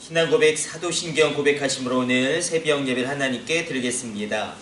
신앙 고백 사도신경 고백하심으로 오늘 새벽 예배를 하나님께 드리겠습니다.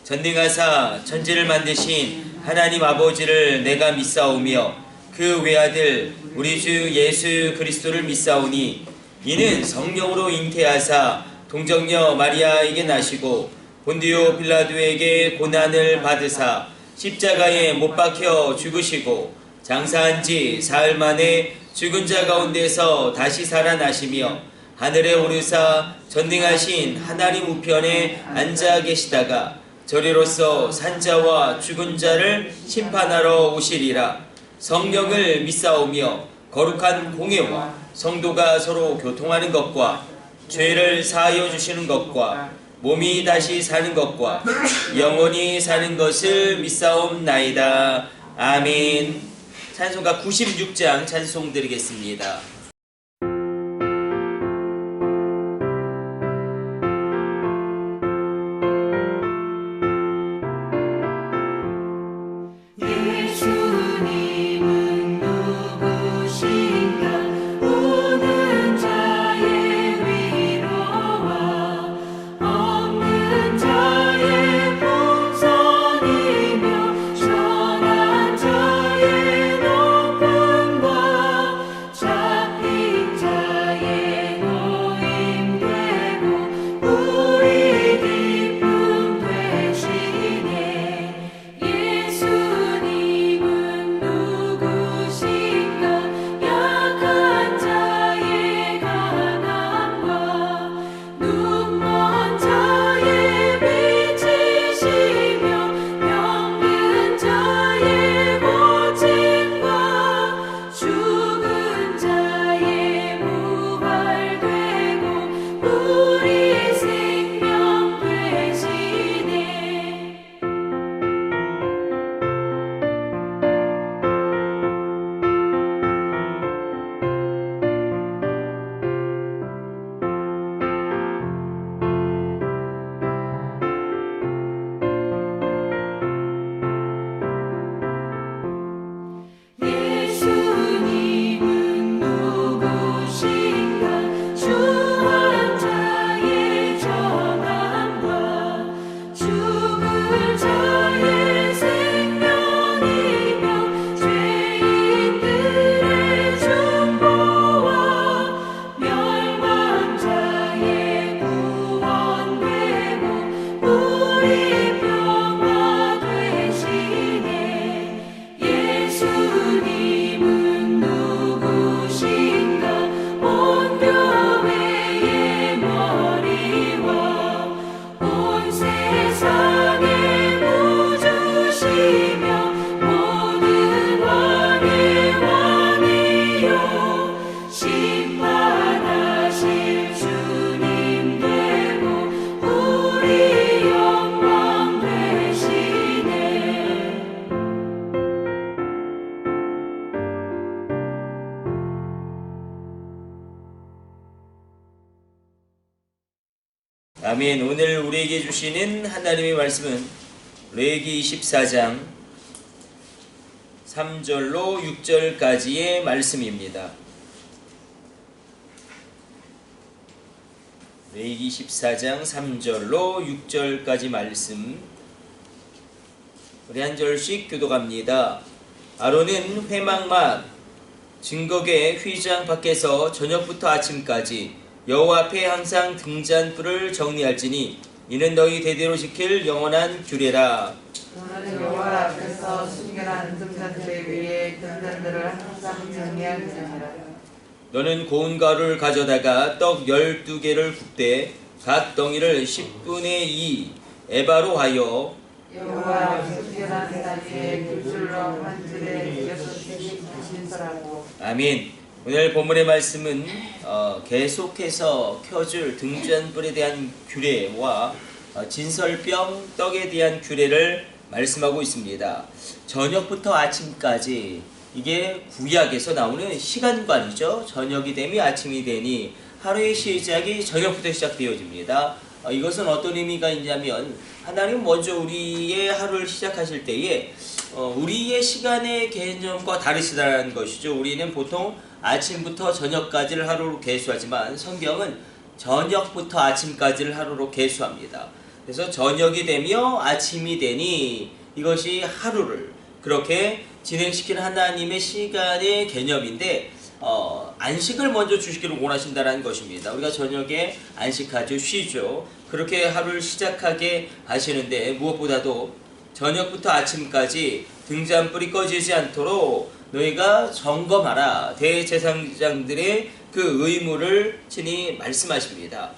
전능하사 천지를 만드신 하나님 아버지를 내가 믿사오며 그 외아들 우리 주 예수 그리스도를 믿사오니 이는 성령으로 잉태하사 동정녀 마리아에게 나시고 본디오 빌라도에게 고난을 받으사 십자가에 못 박혀 죽으시고 장사한 지 사흘 만에 죽은 자 가운데서 다시 살아나시며 하늘에 오르사 전능하신 하나님 우편에 앉아 계시다가 저리로서 산자와 죽은 자를 심판하러 오시리라. 성령을 믿사오며 거룩한 공예와 성도가 서로 교통하는 것과 죄를 사하여 주시는 것과 몸이 다시 사는 것과 영원히 사는 것을 믿사옵나이다. 아멘. 찬송가 96장 찬송 드리겠습니다. 아멘. 오늘 우리에게 주시는 하나님의 말씀은 레위기 24장 3절로 6절까지의 말씀입니다. 레위기 14장 3절로 6절까지 말씀 우리 한 절씩 교독합니다. 아론은 회막막 증거궤 휘장 밖에서 저녁부터 아침까지 여호와 앞에 항상 등잔불을 정리할지니 이는 너희 대대로 지킬 영원한 규례라. 너는 여호와 앞에서 순결한 등잔대 위에 등잔들을 항상 정리할지니라. 너는 고운 가루를 가져다가 떡 12개를 굽되 각 덩이를 10분의 2 에바로 하여 여호와 순결한 사이에 굴줄로 한 줄에 6개씩 신설하고. 아멘. 오늘 본문의 말씀은 계속해서 켜줄 등잔불에 대한 규례와 진설병 떡에 대한 규례를 말씀하고 있습니다. 저녁부터 아침까지 이게 구약에서 나오는 시간관이죠. 저녁이 되면 아침이 되니 하루의 시작이 저녁부터 시작되어집니다. 이것은 어떤 의미가 있냐면 하나님 먼저 우리의 하루를 시작하실 때에 우리의 시간의 개념과 다르시다는 것이죠. 우리는 보통 아침부터 저녁까지를 하루로 계수하지만 성경은 저녁부터 아침까지를 하루로 계수합니다. 그래서 저녁이 되며 아침이 되니 이것이 하루를 그렇게 진행시키는 하나님의 시간의 개념인데 안식을 먼저 주시기를 원하신다는 것입니다. 우리가 저녁에 안식하죠. 쉬죠. 그렇게 하루를 시작하게 하시는데 무엇보다도 저녁부터 아침까지 등잔불이 꺼지지 않도록 너희가 점검하라. 대제사장들의 그 의무를 친히 말씀하십니다.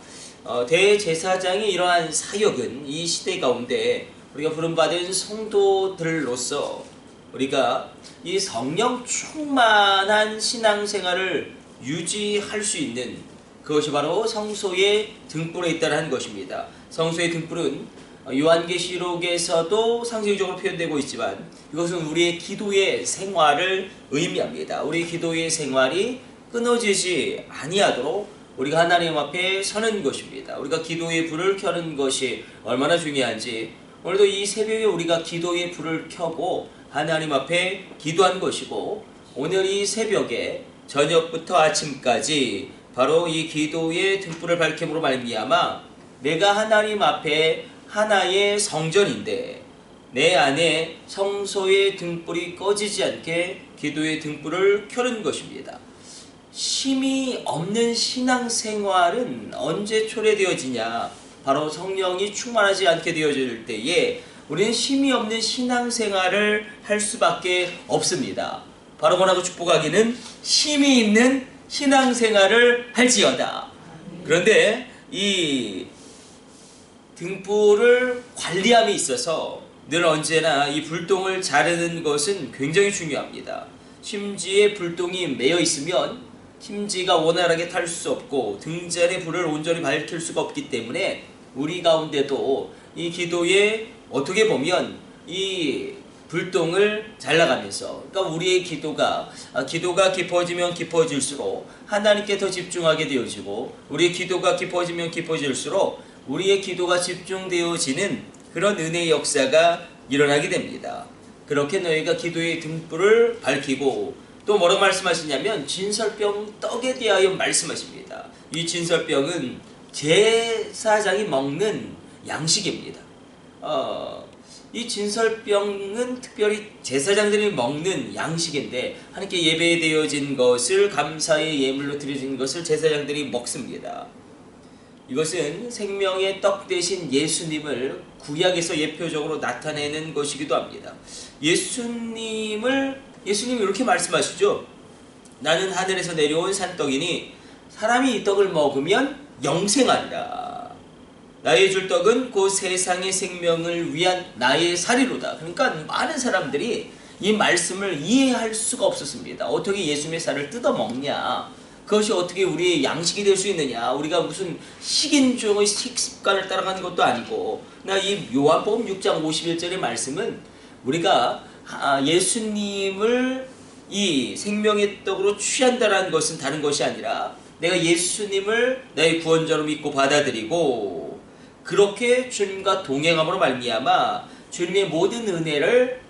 대제사장이 이러한 사역은 이 시대 가운데 우리가 부름받은 성도들로서 우리가 이 성령 충만한 신앙생활을 유지할 수 있는 그것이 바로 성소의 등불에 있다는 것입니다. 성소의 등불은 요한계시록에서도 상징적으로 표현되고 있지만 이것은 우리의 기도의 생활을 의미합니다. 우리 기도의 생활이 끊어지지 아니하도록 우리가 하나님 앞에 서는 것입니다. 우리가 기도의 불을 켜는 것이 얼마나 중요한지 오늘도 이 새벽에 우리가 기도의 불을 켜고 하나님 앞에 기도한 것이고 오늘 이 새벽에 저녁부터 아침까지 바로 이 기도의 등불을 밝힘으로 말미암아 내가 하나님 앞에 하나의 성전인데 내 안에 성소의 등불이 꺼지지 않게 기도의 등불을 켜는 것입니다. 쉼이 없는 신앙생활은 언제 초래되어지냐? 바로 성령이 충만하지 않게 되어질 때에 우리는 쉼이 없는 신앙생활을 할 수밖에 없습니다. 바로 원하고 축복하기는 쉼이 있는 신앙생활을 할지어다. 그런데 이 등불을 관리함에 있어서 늘 언제나 이 불똥을 자르는 것은 굉장히 중요합니다. 심지에 불똥이 매여 있으면 심지가 원활하게 탈 수 없고 등잔의 불을 온전히 밝힐 수가 없기 때문에 우리 가운데도 이 기도에 어떻게 보면 이 불똥을 잘라가면서 그러니까 우리의 기도가 깊어지면 깊어질수록 하나님께 더 집중하게 되어지고 우리의 기도가 깊어지면 깊어질수록 우리의 기도가 집중되어지는 그런 은혜의 역사가 일어나게 됩니다. 그렇게 너희가 기도의 등불을 밝히고 또 뭐라고 말씀하시냐면 진설병 떡에 대하여 말씀하십니다. 이 진설병은 제사장이 먹는 양식입니다. 이 진설병은 특별히 제사장들이 먹는 양식인데 하나님께 예배되어진 것을 감사의 예물로 드려진 것을 제사장들이 먹습니다. 이것은 생명의 떡 대신 예수님을 구약에서 예표적으로 나타내는 것이기도 합니다. 예수님이 이렇게 말씀하시죠. 나는 하늘에서 내려온 산떡이니 사람이 이 떡을 먹으면 영생하리라. 나의 줄 떡은 곧 세상의 생명을 위한 나의 살이로다. 그러니까 많은 사람들이 이 말씀을 이해할 수가 없었습니다. 어떻게 예수님의 살을 뜯어 먹냐? 그것이 어떻게 우리의 양식이 될 수 있느냐? 우리가 무슨 식인종의 식습관을 따라가는 것도 아니고, 이 요한복음 6장 51절의 말씀은 우리가 예수님을 이 생명의 떡으로 취한다라는 것은 다른 것이 아니라 내가 예수님을 나의 구원자로 믿고 받아들이고 그렇게 주님과 동행함으로 말미암아 주님의 모든 은혜를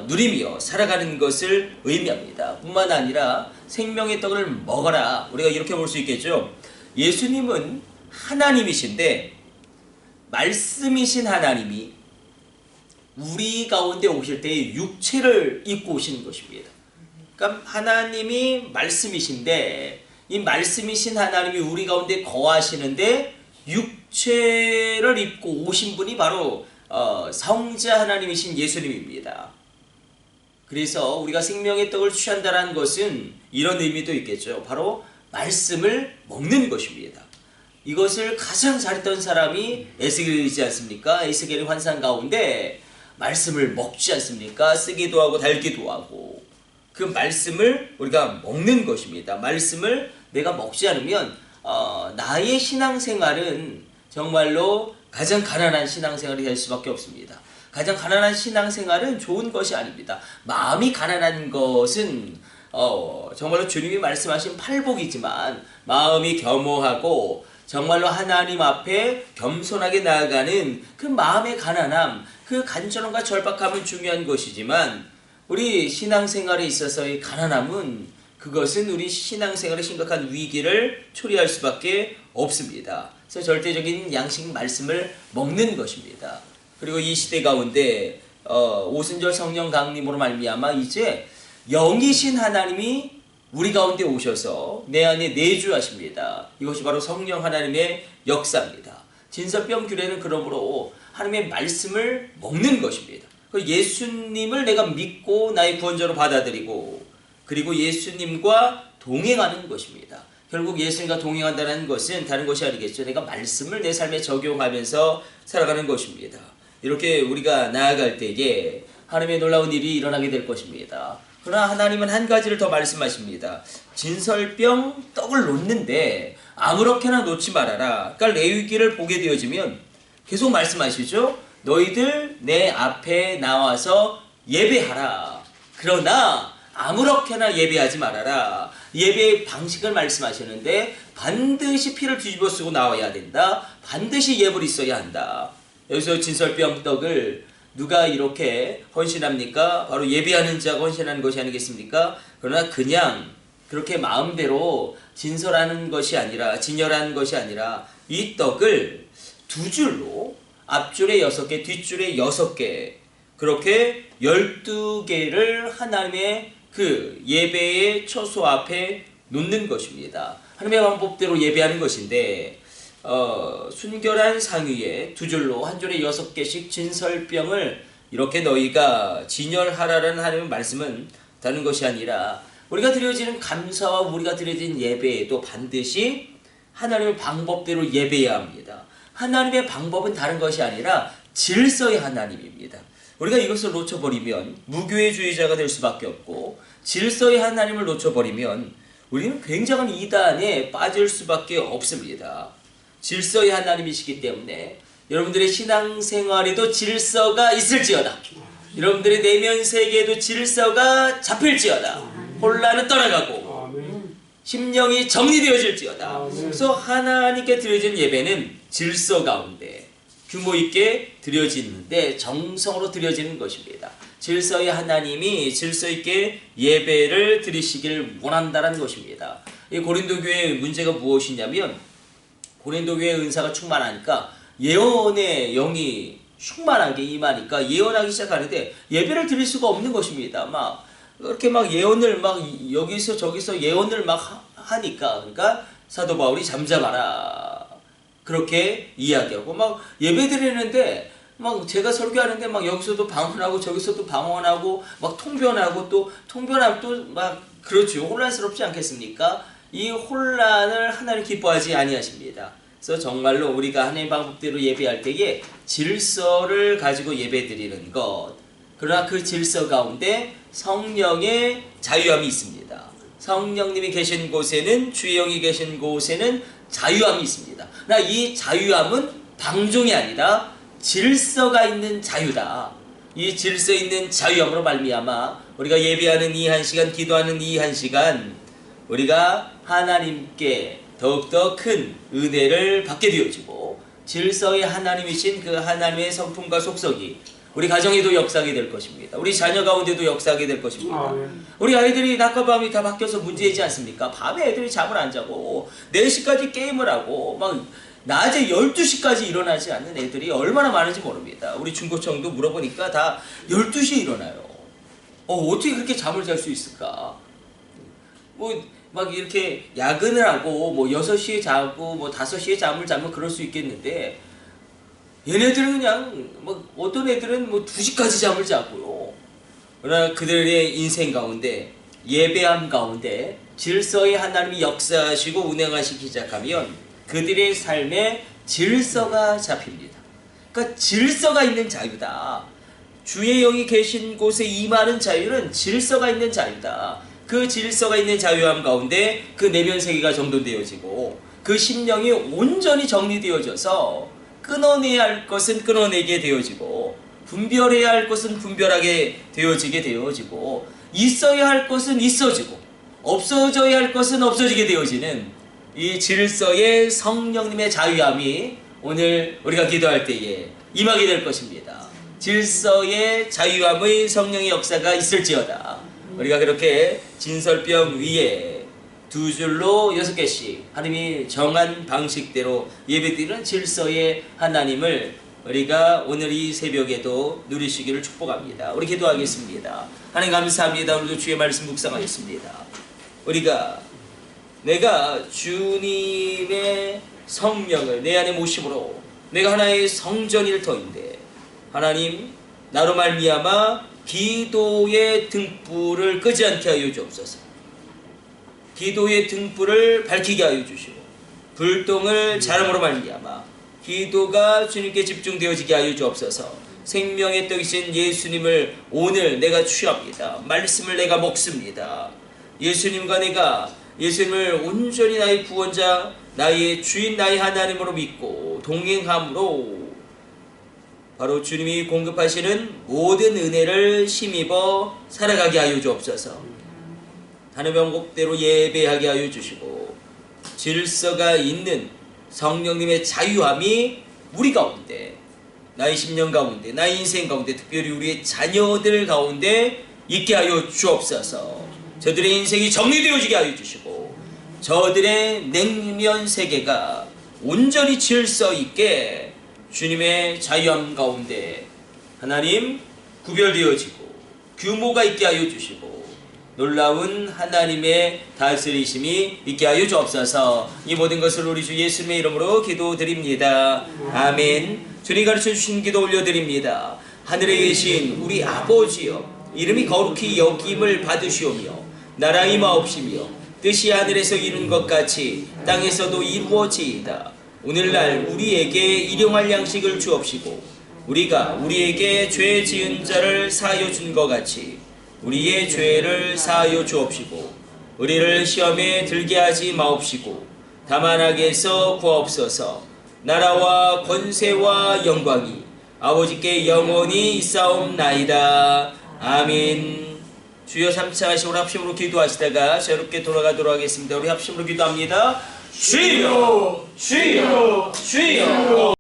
누리며 살아가는 것을 의미합니다. 뿐만 아니라 생명의 떡을 먹어라. 우리가 이렇게 볼 수 있겠죠. 예수님은 하나님이신데 말씀이신 하나님이 우리 가운데 오실 때에 육체를 입고 오시는 것입니다. 그러니까 하나님이 말씀이신데 이 말씀이신 하나님이 우리 가운데 거하시는데 육체를 입고 오신 분이 바로 성자 하나님이신 예수님입니다. 그래서 우리가 생명의 떡을 취한다는 것은 이런 의미도 있겠죠. 바로 말씀을 먹는 것입니다. 이것을 가장 잘했던 사람이 에스겔이지 않습니까? 에스겔의 환상 가운데 말씀을 먹지 않습니까? 쓰기도 하고 달기도 하고 그 말씀을 우리가 먹는 것입니다. 말씀을 내가 먹지 않으면 나의 신앙생활은 정말로 가장 가난한 신앙생활이 될 수밖에 없습니다. 가장 가난한 신앙생활은 좋은 것이 아닙니다. 마음이 가난한 것은 정말로 주님이 말씀하신 팔복이지만 마음이 겸허하고 정말로 하나님 앞에 겸손하게 나아가는 그 마음의 가난함, 그 간절함과 절박함은 중요한 것이지만 우리 신앙생활에 있어서의 가난함은 그것은 우리 신앙생활의 심각한 위기를 초래할 수밖에 없습니다. 그래서 절대적인 양식 말씀을 먹는 것입니다. 그리고 이 시대 가운데 오순절 성령 강림으로 말미암아 이제 영이신 하나님이 우리 가운데 오셔서 내 안에 내주하십니다. 이것이 바로 성령 하나님의 역사입니다. 진설병 규례는 그러므로 하나님의 말씀을 먹는 것입니다. 예수님을 내가 믿고 나의 구원자로 받아들이고 그리고 예수님과 동행하는 것입니다. 결국 예수님과 동행한다는 것은 다른 것이 아니겠죠. 내가 말씀을 내 삶에 적용하면서 살아가는 것입니다. 이렇게 우리가 나아갈 때에 하나님의 놀라운 일이 일어나게 될 것입니다. 그러나 하나님은 한 가지를 더 말씀하십니다. 진설병 떡을 놓는데 아무렇게나 놓지 말아라. 그러니까 레위기를 보게 되어지면 계속 말씀하시죠. 너희들 내 앞에 나와서 예배하라. 그러나 아무렇게나 예배하지 말아라. 예배의 방식을 말씀하시는데 반드시 피를 뒤집어 쓰고 나와야 된다. 반드시 예물이 있어야 한다. 여기서 진설병 떡을 누가 이렇게 헌신합니까? 바로 예배하는 자가 헌신하는 것이 아니겠습니까? 그러나 그냥 그렇게 마음대로 진설하는 것이 아니라 진열하는 것이 아니라 이 떡을 두 줄로 앞줄에 6개, 뒷줄에 6개 그렇게 12개를 하나님의 그 예배의 처소 앞에 놓는 것입니다. 하나님의 방법대로 예배하는 것인데 순결한 상위에 두 줄로 한 줄에 6개씩 진설병을 이렇게 너희가 진열하라는 하나님의 말씀은 다른 것이 아니라 우리가 드려지는 감사와 우리가 드려진 예배에도 반드시 하나님의 방법대로 예배해야 합니다. 하나님의 방법은 다른 것이 아니라 질서의 하나님입니다. 우리가 이것을 놓쳐버리면 무교회주의자가 될 수밖에 없고 질서의 하나님을 놓쳐버리면 우리는 굉장한 이단에 빠질 수밖에 없습니다. 질서의 하나님이시기 때문에 여러분들의 신앙생활에도 질서가 있을지어다. 여러분들의 내면 세계에도 질서가 잡힐지어다. 혼란은 떠나가고 심령이 정리되어질지어다. 그래서 하나님께 드려지는 예배는 질서 가운데 규모 있게 드려지는데 정성으로 드려지는 것입니다. 질서의 하나님이 질서 있게 예배를 드리시길 원한다는 것입니다. 이 고린도 교회의 문제가 무엇이냐면 고린도 교회의 은사가 충만하니까 예언의 영이 충만하게 임하니까 예언하기 시작하는데 예배를 드릴 수가 없는 것입니다. 막 그렇게 막 예언을 막 여기서 저기서 예언을 막 하니까 그러니까 사도 바울이 잠잠하라 그렇게 이야기하고 막 예배 드리는데 막 제가 설교하는데 막 여기서도 방언하고 저기서도 방언하고 막 통변하고 또 통변하면 또 막 그렇죠. 혼란스럽지 않겠습니까? 이 혼란을 하나님 기뻐하지 아니하십니다. 그래서 정말로 우리가 하나님의 방법대로 예배할 때에 질서를 가지고 예배드리는 것 그러나 그 질서 가운데 성령의 자유함이 있습니다. 성령님이 계신 곳에는 주의 영이 계신 곳에는 자유함이 있습니다. 그러나 이 자유함은 방종이 아니라 질서가 있는 자유다. 이 질서 있는 자유함으로 말미암아 우리가 예배하는 이 한 시간, 기도하는 이 한 시간 우리가 하나님께 더욱더 큰 은혜를 받게 되어지고 질서의 하나님이신 그 하나님의 성품과 속성이 우리 가정에도 역사하게 될 것입니다. 우리 자녀 가운데도 역사하게 될 것입니다. 우리 아이들이 낮과 밤이 다 바뀌어서 문제이지 않습니까? 밤에 애들이 잠을 안 자고 4시까지 게임을 하고 막 낮에 12시까지 일어나지 않는 애들이 얼마나 많은지 모릅니다. 우리 중고청도 물어보니까 다 12시에 일어나요. 어떻게 그렇게 잠을 잘 수 있을까? 막 이렇게 야근을 하고 6시에 자고 5시에 잠을 자면 그럴 수 있겠는데 얘네들은 그냥 어떤 애들은 2시까지 잠을 자고요. 그러나 그들의 인생 가운데 예배함 가운데 질서의 하나님이 역사하시고 운행하시기 시작하면 그들의 삶에 질서가 잡힙니다. 그러니까 질서가 있는 자유다. 주의 영이 계신 곳에 임하는 자유는 질서가 있는 자유다. 그 질서가 있는 자유함 가운데 그 내면 세계가 정돈되어지고 그 심령이 온전히 정리되어져서 끊어내야 할 것은 끊어내게 되어지고 분별해야 할 것은 분별하게 되어지게 되어지고 있어야 할 것은 있어지고 없어져야 할 것은 없어지게 되어지는 이 질서의 성령님의 자유함이 오늘 우리가 기도할 때에 임하게 될 것입니다. 질서의 자유함의 성령의 역사가 있을지어다. 우리가 그렇게 진설병 위에 2줄로 6개씩 하나님이 정한 방식대로 예배드리는 질서의 하나님을 우리가 오늘 이 새벽에도 누리시기를 축복합니다. 우리 기도하겠습니다. 하나님 감사합니다. 오늘도 주의 말씀 묵상하겠습니다. 내가 주님의 성령을 내 안에 모심으로 내가 하나의 성전일 터인데 하나님 나로 말미암아 기도의 등불을 끄지 않게 하여 주옵소서. 기도의 등불을 밝히게 하여 주시고 불똥을 자람으로 말미암아 기도가 주님께 집중되어지게 하여 주옵소서. 생명의 떡이신 예수님을 오늘 내가 취합니다. 말씀을 내가 먹습니다. 예수님과 내가 예수님을 온전히 나의 구원자, 나의 주인, 나의 하나님으로 믿고 동행함으로 바로 주님이 공급하시는 모든 은혜를 힘입어 살아가게 하여 주옵소서. 하나님의 원곡대로 예배하게 하여 주시고 질서가 있는 성령님의 자유함이 우리 가운데, 나의 심령 가운데, 나의 인생 가운데, 특별히 우리의 자녀들 가운데 있게 하여 주옵소서. 저들의 인생이 정리되어지게 하여 주시고 저들의 냉면 세계가 온전히 질서 있게 주님의 자유함 가운데 하나님 구별되어지고 규모가 있게 하여 주시고 놀라운 하나님의 다스리심이 있게 하여 주옵소서. 이 모든 것을 우리 주 예수님의 이름으로 기도드립니다. 아멘. 주님 가르쳐 주신 기도 올려드립니다. 하늘에 계신 우리 아버지여, 이름이 거룩히 여김을 받으시오며 나라 임하옵시며 뜻이 하늘에서 이룬 것 같이 땅에서도 이루어지이다. 오늘날 우리에게 일용할 양식을 주옵시고 우리가 우리에게 죄 지은 자를 사하여 준 것 같이 우리의 죄를 사하여 주옵시고 우리를 시험에 들게 하지 마옵시고 다만 악에서 구하옵소서. 나라와 권세와 영광이 아버지께 영원히 있사옵나이다. 아멘. 주여 3차 하시고 합심으로 기도하시다가 자유롭게 돌아가도록 하겠습니다. 우리 합심으로 기도합니다. 주여 주여 주여